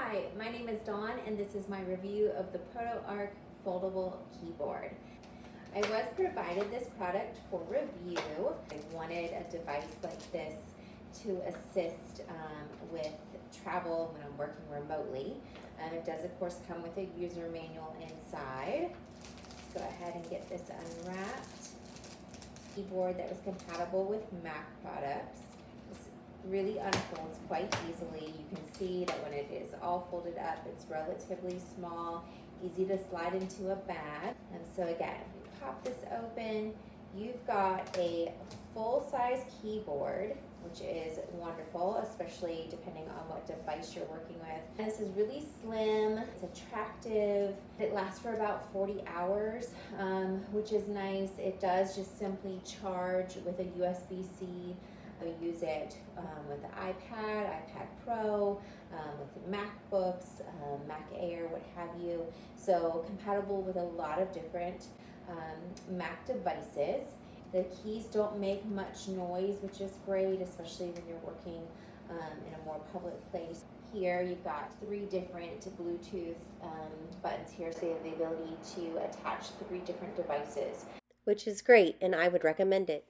Hi, my name is Dawn and this is my review of the ProtoArc foldable keyboard. I was provided this product for review. I wanted a device like this to assist with travel when I'm working remotely. It does of course come with a user manual inside. Let's go ahead and get this unwrapped. Keyboard that was compatible with Mac products. Really unfolds quite easily. You can see that when it is all folded up, it's relatively small, easy to slide into a bag. And so again, if you pop this open, you've got a full-size keyboard, which is wonderful, especially depending on what device you're working with. And this is really slim, it's attractive. It lasts for about 40 hours, which is nice. It does just simply charge with a USB-C. I use it with the iPad, iPad Pro, with the MacBooks, Mac Air, what have you. So compatible with a lot of different Mac devices. The keys don't make much noise, which is great, especially when you're working in a more public place. Here you've got 3 different Bluetooth buttons here, so you have the ability to attach 3 different devices. Which is great, and I would recommend it.